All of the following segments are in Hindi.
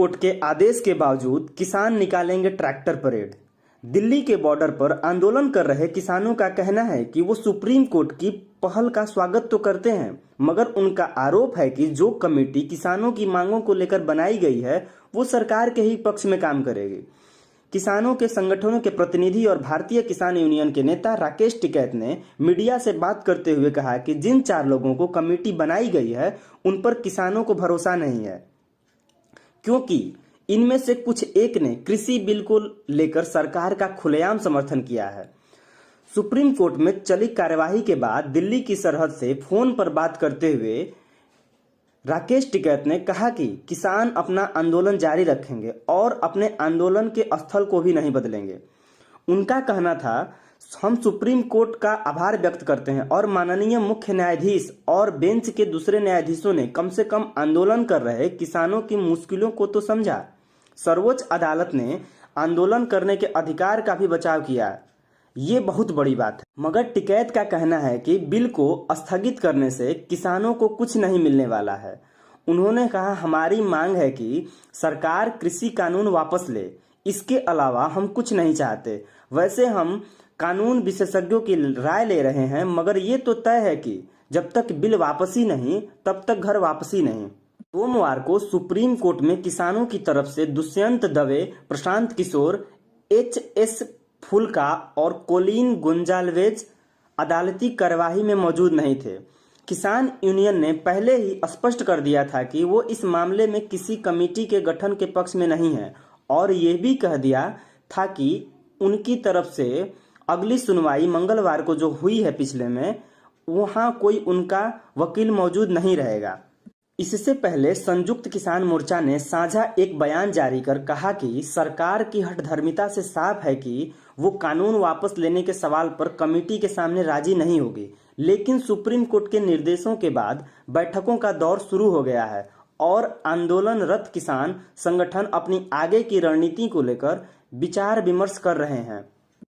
कोर्ट के आदेश के बावजूद किसान निकालेंगे ट्रैक्टर परेड। दिल्ली के बॉर्डर पर आंदोलन कर रहे किसानों का कहना है कि वो सुप्रीम कोर्ट की पहल का स्वागत तो करते हैं, मगर उनका आरोप है कि जो कमेटी किसानों की मांगों को लेकर बनाई गई है वो सरकार के ही पक्ष में काम करेगी। किसानों के संगठनों के प्रतिनिधि और भारतीय किसान यूनियन के नेता राकेश टिकैत ने मीडिया से बात करते हुए कहा कि जिन 4 लोगों को कमेटी बनाई गई है उन पर किसानों को भरोसा नहीं है, क्योंकि इनमें से कुछ एक ने कृषि बिल को लेकर सरकार का खुलेआम समर्थन किया है। सुप्रीम कोर्ट में चली कार्यवाही के बाद दिल्ली की सरहद से फोन पर बात करते हुए राकेश टिकैत ने कहा कि किसान अपना आंदोलन जारी रखेंगे और अपने आंदोलन के स्थल को भी नहीं बदलेंगे। उनका कहना था, हम सुप्रीम कोर्ट का आभार व्यक्त करते हैं और माननीय मुख्य न्यायाधीश और बेंच के दूसरे न्यायाधीशों ने कम से कम आंदोलन कर रहे किसानों की मुश्किलों को तो समझा। सर्वोच्च अदालत ने आंदोलन करने के अधिकार का भी बचाव किया, ये बहुत बड़ी बात है। मगर टिकैत का कहना है कि बिल को स्थगित करने से किसानों को कुछ नहीं मिलने वाला है। उन्होंने कहा, हमारी मांग है कि सरकार कृषि कानून वापस ले, इसके अलावा हम कुछ नहीं चाहते। वैसे हम कानून विशेषज्ञों की राय ले रहे हैं, मगर ये तो तय है कि जब तक बिल वापसी नहीं तब तक घर वापसी नहीं। सोमवार को सुप्रीम कोर्ट में किसानों की तरफ से दुष्यंत दवे, प्रशांत किशोर, एच.एस. फुल्का और कोलिन गोंजाल्वेज अदालती कार्यवाही में मौजूद नहीं थे। किसान यूनियन ने पहले ही स्पष्ट कर दिया था कि वो इस मामले में किसी कमेटी के गठन के पक्ष में नहीं है और ये भी कह दिया था कि उनकी तरफ से अगली सुनवाई मंगलवार को जो हुई है पिछले में, वहां कोई उनका वकील मौजूद नहीं रहेगा। इससे पहले संयुक्त किसान मोर्चा ने साझा एक बयान जारी कर कहा कि सरकार की हठधर्मिता से साफ है कि वो कानून वापस लेने के सवाल पर कमेटी के सामने राजी नहीं होगी। लेकिन सुप्रीम कोर्ट के निर्देशों के बाद बैठकों का दौर शुरू हो गया है और आंदोलनरत किसान संगठन अपनी आगे की रणनीति को लेकर विचार विमर्श कर रहे हैं।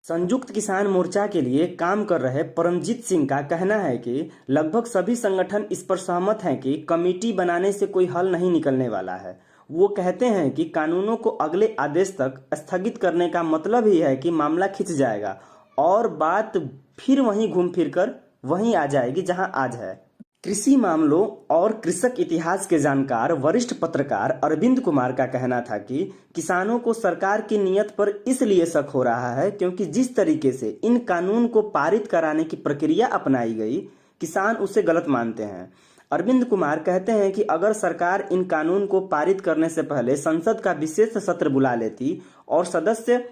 संयुक्त किसान मोर्चा के लिए काम कर रहे परमजीत सिंह का कहना है कि लगभग सभी संगठन इस पर सहमत हैं कि कमेटी बनाने से कोई हल नहीं निकलने वाला है। वो कहते हैं कि कानूनों को अगले आदेश तक स्थगित करने का मतलब ही है कि मामला खिंच जाएगा और बात फिर वहीं घूम फिर कर वहीं आ जाएगी जहां आज है। कृषि मामलों और कृषक इतिहास के जानकार वरिष्ठ पत्रकार अरविंद कुमार का कहना था कि किसानों को सरकार की नीयत पर इसलिए शक हो रहा है क्योंकि जिस तरीके से इन कानून को पारित कराने की प्रक्रिया अपनाई गई, किसान उसे गलत मानते हैं। अरविंद कुमार कहते हैं कि अगर सरकार इन कानून को पारित करने से पहले संसद का विशेष सत्र बुला लेती और सदस्य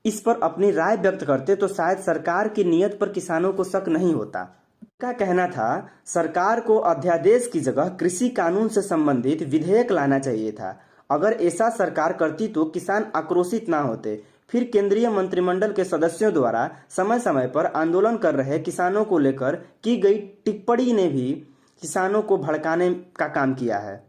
इस पर अपनी राय व्यक्त करते तो शायद सरकार की नीयत पर किसानों को शक नहीं होता। का कहना था, सरकार को अध्यादेश की जगह कृषि कानून से संबंधित विधेयक लाना चाहिए था। अगर ऐसा सरकार करती तो किसान आक्रोशित ना होते। फिर केंद्रीय मंत्रिमंडल के सदस्यों द्वारा समय समय पर आंदोलन कर रहे किसानों को लेकर की गई टिप्पणी ने भी किसानों को भड़काने का काम किया है।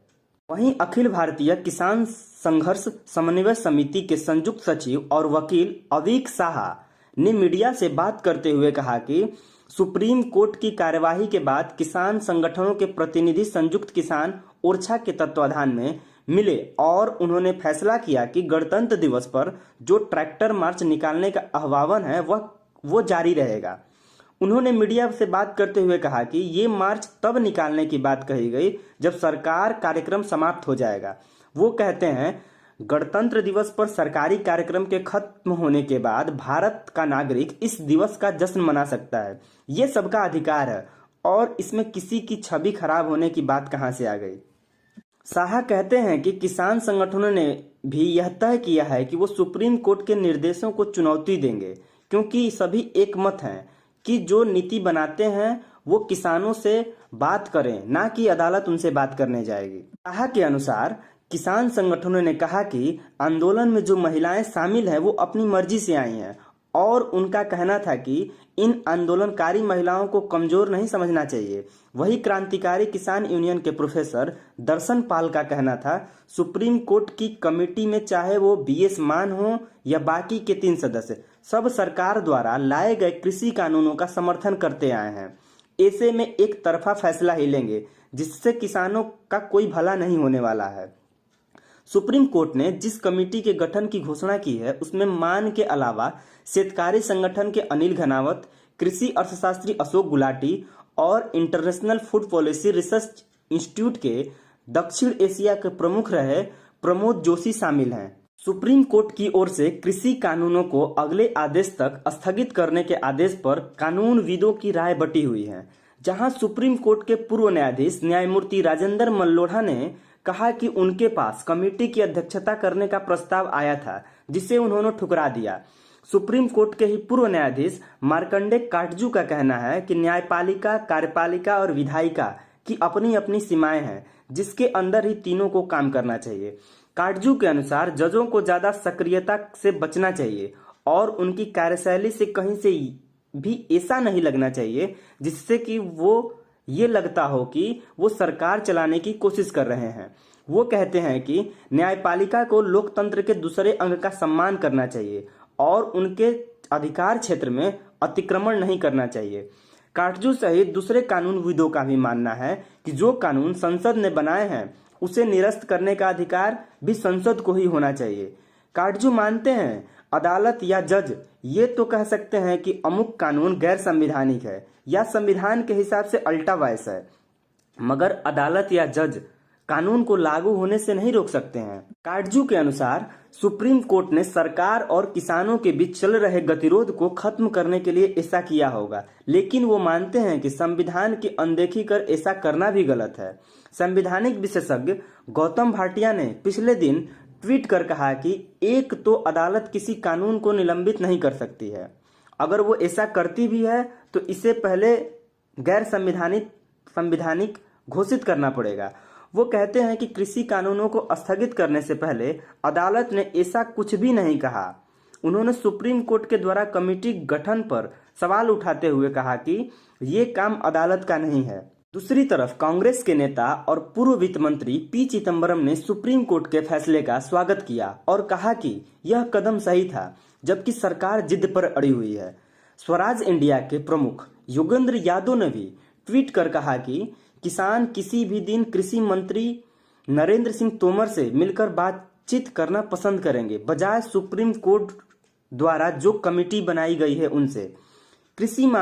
वहीं अखिल भारतीय किसान संघर्ष समन्वय समिति के संयुक्त सचिव और वकील अवीक शाह ने मीडिया से बात करते हुए कहा कि सुप्रीम कोर्ट की कार्यवाही के बाद किसान संगठनों के प्रतिनिधि संयुक्त किसान ओरछा के तत्वाधान में मिले और उन्होंने फैसला किया कि गणतंत्र दिवस पर जो ट्रैक्टर मार्च निकालने का आह्वान है वो जारी रहेगा। उन्होंने मीडिया से बात करते हुए कहा कि ये मार्च तब निकालने की बात कही गई जब सरकार कार्यक्रम समाप्त हो जाएगा। वो कहते हैं, गणतंत्र दिवस पर सरकारी कार्यक्रम के खत्म होने के बाद भारत का नागरिक इस दिवस का जश्न मना सकता है। ये सबका अधिकार है और इसमें किसी की छवि खराब होने की बात कहां से आ गई। शाह कहते हैं कि किसान संगठनों ने भी यह तय किया है कि वो सुप्रीम कोर्ट के निर्देशों को चुनौती देंगे, क्योंकि सभी एक मत हैं कि जो नीति बनाते हैं वो किसानों से बात करें, ना कि अदालत उनसे बात करने जाएगी। शाह के अनुसार किसान संगठनों ने कहा कि आंदोलन में जो महिलाएं शामिल हैं वो अपनी मर्जी से आई हैं और उनका कहना था कि इन आंदोलनकारी महिलाओं को कमजोर नहीं समझना चाहिए। वही क्रांतिकारी किसान यूनियन के प्रोफेसर दर्शन पाल का कहना था, सुप्रीम कोर्ट की कमेटी में चाहे वो बीएस मान हो या बाकी के 3 सदस्य, सब सरकार द्वारा लाए गए कृषि कानूनों का समर्थन करते आए हैं। ऐसे में एक तरफा फैसला ही लेंगे जिससे किसानों का कोई भला नहीं होने वाला है। सुप्रीम कोर्ट ने जिस कमेटी के गठन की घोषणा की है उसमें मान के अलावा शेतकारी संगठन के अनिल घनावत, कृषि अर्थशास्त्री अशोक गुलाटी और international food policy research institute के दक्षिण एशिया के प्रमुख रहे प्रमोद जोशी शामिल हैं। सुप्रीम कोर्ट की ओर से कृषि कानूनों को अगले आदेश तक स्थगित करने के आदेश पर कानूनविदों की राय बटी हुई है, जहां सुप्रीम कोर्ट के पूर्व न्यायाधीश न्यायमूर्ति राजेंद्र मल्लोढ़ा ने कहा कि उनके पास कमेटी की अध्यक्षता करने का प्रस्ताव आया था, जिसे उन्होंने ठुकरा दिया। सुप्रीम कोर्ट के ही पूर्व न्यायाधीश मार्कंडे काटजू का कहना है कि न्यायपालिका, कार्यपालिका और विधायिका की अपनी अपनी सीमाएं हैं, जिसके अंदर ही तीनों को काम करना चाहिए। काटजू के अनुसार जजों को ज्यादा सक्रियता से बचना चाहिए और उनकी कार्यशैली से कहीं से भी ऐसा नहीं लगना चाहिए जिससे कि वो ये लगता हो कि वो सरकार चलाने की कोशिश कर रहे हैं। वो कहते हैं कि न्यायपालिका को लोकतंत्र के दूसरे अंग का सम्मान करना चाहिए और उनके अधिकार क्षेत्र में अतिक्रमण नहीं करना चाहिए। काटजू सहित दूसरे कानूनविदों का भी मानना है कि जो कानून संसद ने बनाए हैं उसे निरस्त करने का अधिकार भी संसद को ही होना चाहिए। काटजू मानते हैं अदालत या जज ये तो कह सकते हैं कि अमुक कानून गैर संविधानिक है या संविधान के हिसाब से अल्टा वायस है, मगर अदालत या जज कानून को लागू होने से नहीं रोक सकते हैं। काटजू के अनुसार सुप्रीम कोर्ट ने सरकार और किसानों के बीच चल रहे गतिरोध को खत्म करने के लिए ऐसा किया होगा, लेकिन वो मानते हैं कि संविधान की अनदेखी कर ऐसा करना भी गलत है। संवैधानिक विशेषज्ञ गौतम भाटिया ने पिछले दिन ट्वीट कर कहा कि एक तो अदालत किसी कानून को निलंबित नहीं कर सकती है, अगर वो ऐसा करती भी है तो इसे पहले गैर संवैधानिक घोषित करना पड़ेगा। वो कहते हैं कि कृषि कानूनों को स्थगित करने से पहले अदालत ने ऐसा कुछ भी नहीं कहा। उन्होंने सुप्रीम कोर्ट के द्वारा कमेटी गठन पर सवाल उठाते हुए कहा कि ये काम अदालत का नहीं है। दूसरी तरफ कांग्रेस के नेता और पूर्व वित्त मंत्री पी चिदंबरम ने सुप्रीम कोर्ट के फैसले का स्वागत किया और कहा कि यह कदम सही था, जबकि सरकार जिद पर अड़ी हुई है। स्वराज इंडिया के प्रमुख योगेंद्र यादव ने भी ट्वीट कर कहा कि किसान किसी भी दिन कृषि मंत्री नरेंद्र सिंह तोमर से मिलकर बातचीत करना पसंद करेंगे, बजाय सुप्रीम कोर्ट द्वारा जो कमेटी बनाई गई है उनसे। कृषि